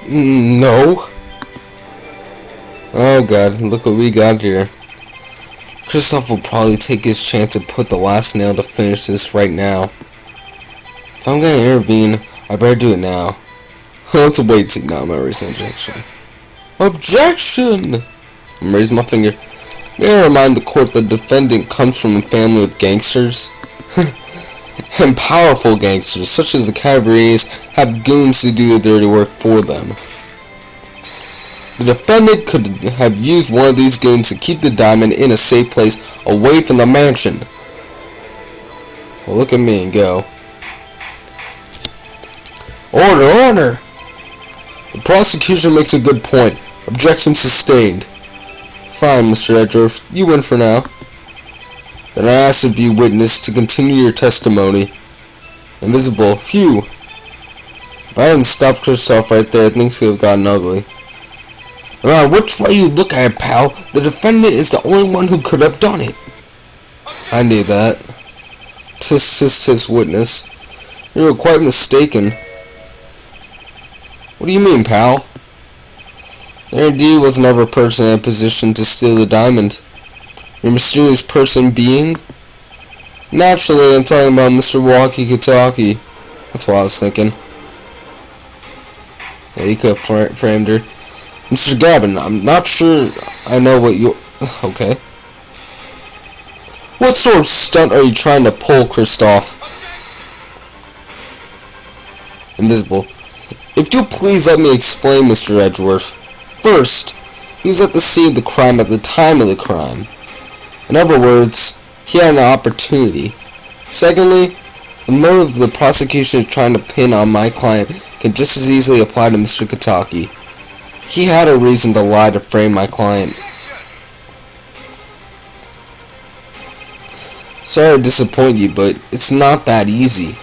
No. Oh god, look what we got here. Kristoff will probably take his chance and put the last nail to finish this right now. If I'm gonna intervene, I better do it now. Let's wait till now my raise objection. Objection! I'm raising my finger. May I remind the court that the defendant comes from a family of gangsters? And powerful gangsters, such as the Cabarets, have goons to do the dirty work for them. The defendant could have used one of these goons to keep the diamond in a safe place away from the mansion. Well, look at me and go. Order, order! The prosecution makes a good point. Objection sustained. Fine, Mr. Edgeworth, you win for now. Then I ask of you, witness, to continue your testimony. Invisible. Phew. If I hadn't stopped Kristoff right there, things could have gotten ugly. No matter which way you look at it, pal, the defendant is the only one who could have done it. I knew that. Tis, witness. You were quite mistaken. What do you mean, pal? There indeed was never a person in a position to steal the diamond. Your mysterious person being? Naturally, I'm talking about Mr. Walkie-Talkie. That's what I was thinking. Yeah, you could have framed her. Mr. Gavin, I'm not sure I know what you... Okay. What sort of stunt are you trying to pull, Kristoff? Invisible. If you'll please let me explain, Mr. Edgeworth. First, he was at the scene of the crime at the time of the crime. In other words, he had an opportunity. Secondly, the motive the prosecution is trying to pin on my client can just as easily apply to Mr. Kataki. He had a reason to lie to frame my client. Sorry to disappoint you, but it's not that easy.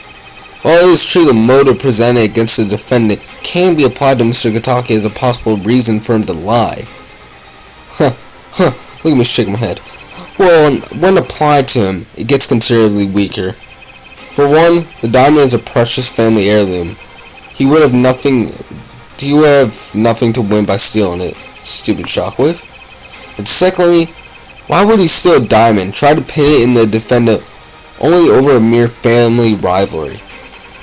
While it is true the motive presented against the defendant can be applied to Mr. Kataki as a possible reason for him to lie. Look at me shake my head. Well, when applied to him, it gets considerably weaker. For one, the diamond is a precious family heirloom. He would have nothing to win by stealing it. Stupid Shockwave. And secondly, why would he steal a diamond, try to pin it in the defendant only over a mere family rivalry?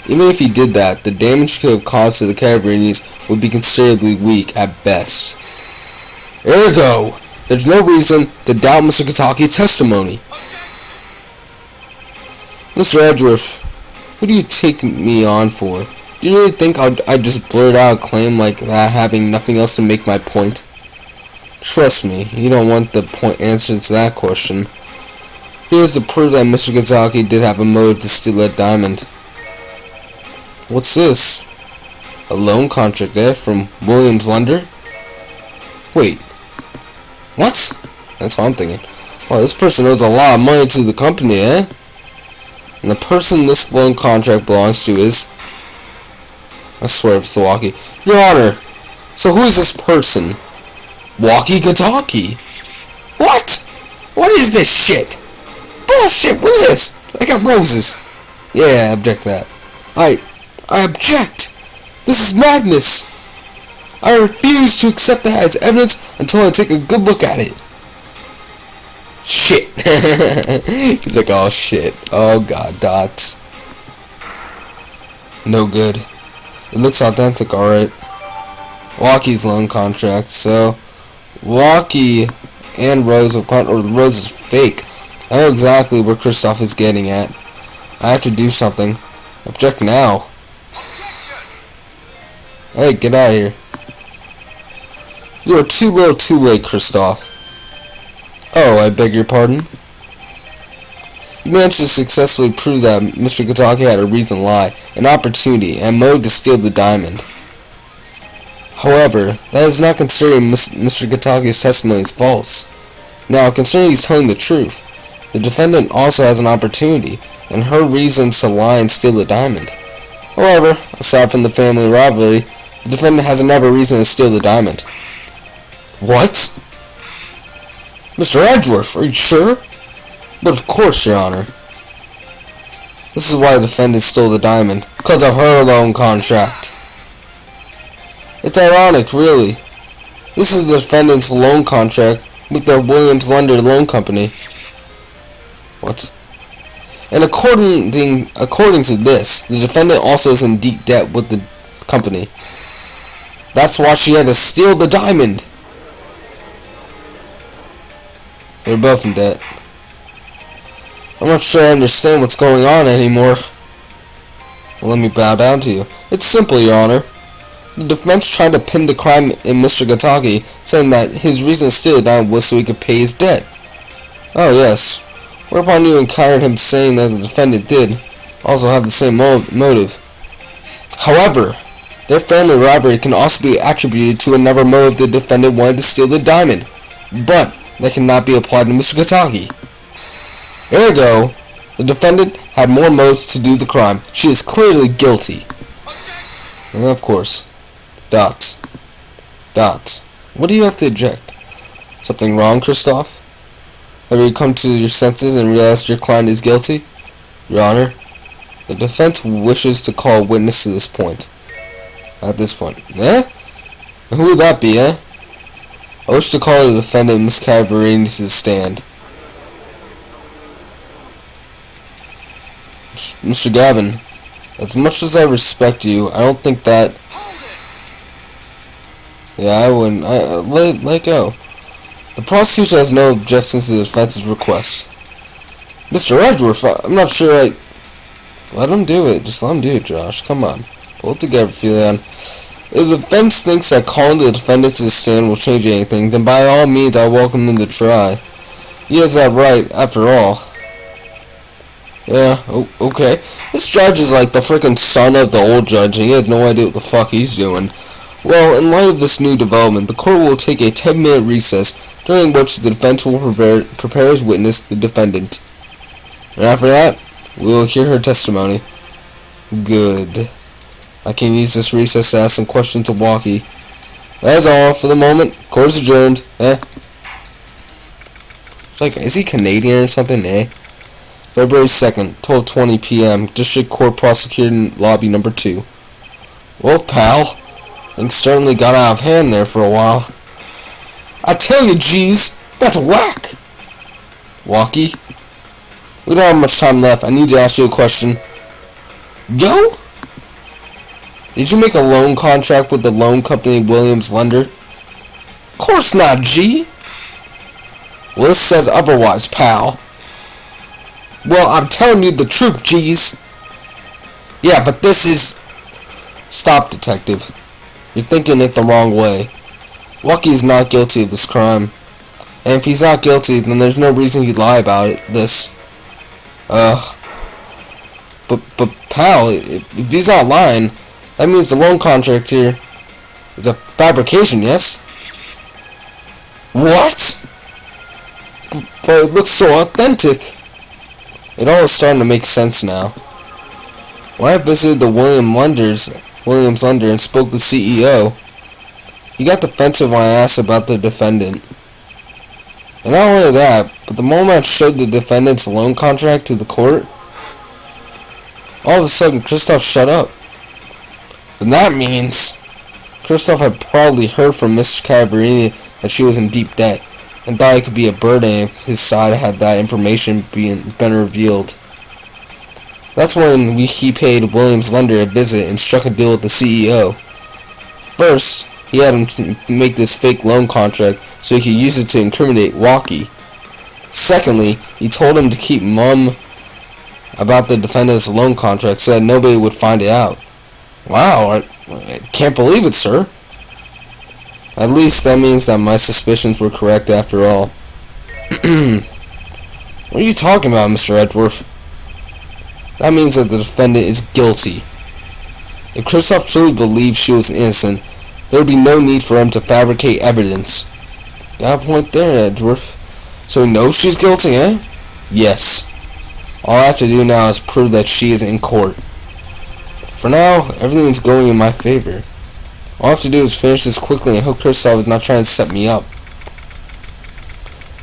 Even if he did that, the damage he could have caused to the Cabarets would be considerably weak at best. Ergo, there's no reason to doubt Mr. Kataki's testimony. Mr. Edgeworth, who do you take me on for? Do you really think I'd just blurt out a claim like that having nothing else to make my point? Trust me, you don't want the point answer to that question. Here's the proof that Mr. Kataki did have a motive to steal that diamond. What's this? A loan contract there from Williams Lender? Wait. What? That's what I'm thinking. Well, this person owes a lot of money to the company, eh? And the person this loan contract belongs to is... I swear if it's the Walkie. Your Honor! So who is this person? Walkie-Kataki! What? What is this shit? Bullshit! What is this? I got roses. Yeah, I object to that. I object! This is madness! I refuse to accept that as evidence until I take a good look at it. Shit. He's like, oh shit. Oh god, dots. No good. It looks authentic, alright. Walkie's loan contract, so Walkie and Rose or Rose is fake. I know exactly where Kristoff is getting at. I have to do something. Object now. Hey, get out of here. You are too little too late, Kristoff. Oh, I beg your pardon? You managed to successfully prove that Mr. Kataki had a reason to lie, an opportunity, and motive to steal the diamond. However, that is not considering Mr. Kataki's testimony is false. Now, considering he's telling the truth, the defendant also has an opportunity, and her reasons to lie and steal the diamond. However, aside from the family rivalry, the defendant has another reason to steal the diamond. What? Mr. Edgeworth, are you sure? But of course, Your Honor. This is why the defendant stole the diamond. Because of her loan contract. It's ironic, really. This is the defendant's loan contract with the Williams Lender Loan Company. What? And according to this, the defendant also is in deep debt with the company. That's why she had to steal the diamond. They're both in debt. I'm not sure I understand what's going on anymore. Well, let me bow down to you. It's simple, Your Honor. The defense tried to pin the crime in Mr. Gataki, saying that his reason to steal the diamond was so he could pay his debt. Oh, yes. Whereupon you encountered him saying that the defendant did also have the same motive. However, their family rivalry can also be attributed to another motive: the defendant wanted to steal the diamond. But that cannot be applied to Mr. Gataki. Ergo, the defendant had more motives to do the crime. She is clearly guilty. And of course, dots. What do you have to object? Something wrong, Christoph? Have you come to your senses and realized your client is guilty? Your Honor, the defense wishes to call a witness to this point. At this point. Eh? And who would that be, eh? I wish to call the defendant, Miss Cavarini, to the stand. Mr. Gavin, as much as I respect you, I don't think that... Yeah, I wouldn't. Let go. The prosecution has no objections to the defense's request. Mr. Edgeworth, I'm not sure I... Let him do it. Just let him do it, Josh. Come on. Pull it together, Felion. If the defense thinks that calling the defendant to the stand will change anything, then by all means I welcome him to try. He has that right, after all. Yeah, okay. This judge is like the freaking son of the old judge, and he has no idea what the fuck he's doing. Well, in light of this new development, the court will take a 10-minute recess, during which the defense will prepare his witness, the defendant. And after that, we will hear her testimony. Good. I can use this recess to ask some questions to Walkie. That is all for the moment. Court is adjourned. It's like, is he Canadian or something? February 2nd, 12:20 p.m. District Court Prosecuting Lobby Number 2. Well, pal, things certainly got out of hand there for a while. I tell you, geez, that's whack. Walkie, we don't have much time left. I need to ask you a question. Yo? Did you make a loan contract with the loan company Williams Lender? Of course not, G. Well, this says otherwise, pal. Well, I'm telling you the truth, G's. Yeah, but this is... Stop, detective. You're thinking it the wrong way. Walkie is not guilty of this crime. And if he's not guilty, then there's no reason he'd lie about this. But pal, if he's not lying, that means the loan contract here is a fabrication, yes? What? But it looks so authentic. It all is starting to make sense now. When I visited the Williams Lender and spoke to the CEO, he got defensive when I asked about the defendant. And not only that, but the moment I showed the defendant's loan contract to the court, all of a sudden Christoph shut up. And that means Christoph had probably heard from Mrs. Cavarini that she was in deep debt, and thought it could be a burden if his side had that information been revealed. That's when he paid Williams Lender a visit and struck a deal with the CEO. First, he had him to make this fake loan contract so he could use it to incriminate Walkie. Secondly, he told him to keep mum about the defendant's loan contract so that nobody would find it out. Wow, I can't believe it, sir. At least that means that my suspicions were correct after all. What are you talking about, Mr. Edgeworth? That means that the defendant is guilty. If Christoph truly believed she was innocent, there would be no need for him to fabricate evidence. Got a point there, Edgeworth. So he knows she's guilty, eh? Yes. All I have to do now is prove that she is in court. For now, everything's going in my favor. All I have to do is finish this quickly and hope Christoph is not trying to set me up.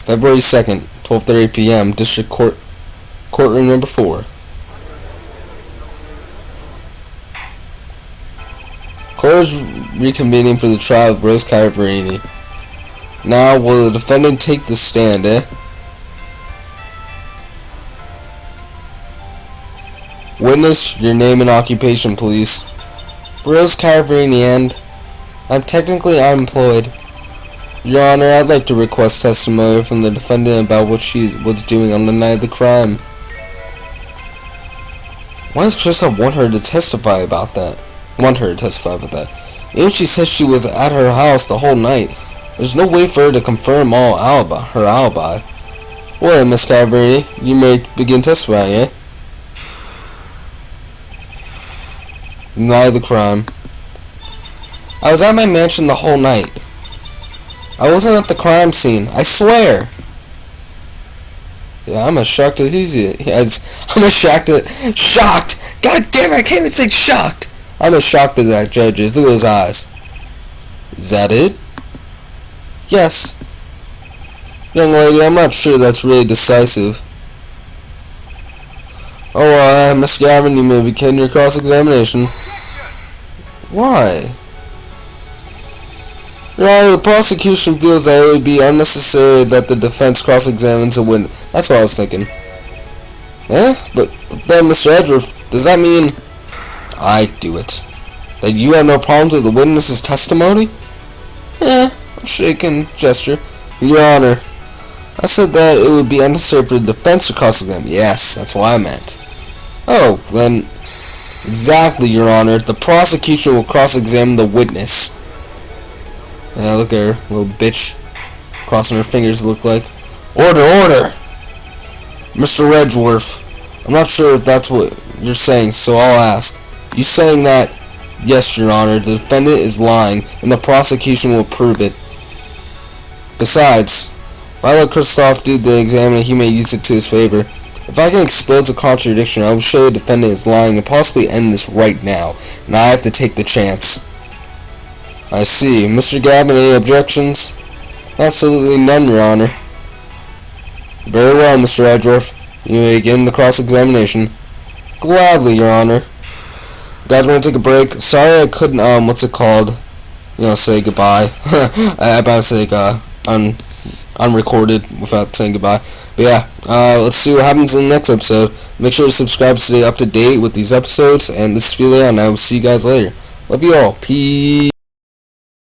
February 2nd, 12:30 p.m. District Court, Courtroom Number 4. Court is reconvening for the trial of Rose Cavarini. Now, will the defendant take the stand, Witness, your name and occupation, please. Rose Cavarini, and I'm technically unemployed. Your Honor, I'd like to request testimony from the defendant about what she was doing on the night of the crime. Why does Kristoff want her to testify about that? Even if she says she was at her house the whole night, there's no way for her to confirm her alibi. Well, Miss Cavarini, you may begin testifying, Deny the crime. I was at my mansion the whole night. I wasn't at the crime scene. I swear. Yeah, I'm as shocked as I'm as shocked. God damn it, I can't even say shocked. I'm as shocked as that judge is. Look at those eyes. Is that it? Yes. Young lady, I'm not sure that's really decisive. Oh, Miss Gavin, you may begin your cross-examination. Why? Your Honor, the prosecution feels that it would be unnecessary that the defense cross-examines a witness. That's what I was thinking. But then, Mr. Edgeworth, does that mean I do it? That you have no problems with the witness's testimony? I'm shaking gesture. Your Honor, I said that it would be unnecessary for the defense to cross-examine. Yes, that's what I meant. Oh, then, exactly, Your Honor. The prosecution will cross-examine the witness. Yeah, look at her, little bitch. Crossing her fingers, look like. Order! Mr. Edgeworth, I'm not sure if that's what you're saying, so I'll ask. You saying that, yes, Your Honor, the defendant is lying, and the prosecution will prove it. Besides, if I let Kristoff do the examining, he may use it to his favor. If I can expose a contradiction, I will show the defendant is lying and possibly end this right now, and I have to take the chance. I see. Mr. Gavin, any objections? Absolutely none, Your Honor. Very well, Mr. Edgeworth. You may begin the cross-examination. Gladly, Your Honor. You guys want to take a break? Sorry I couldn't, say goodbye. I about to say, unrecorded without saying goodbye. But yeah, let's see what happens in the next episode. Make sure to subscribe to stay up to date with these episodes. And this is Philia, and I will see you guys later. Love you all. Peace.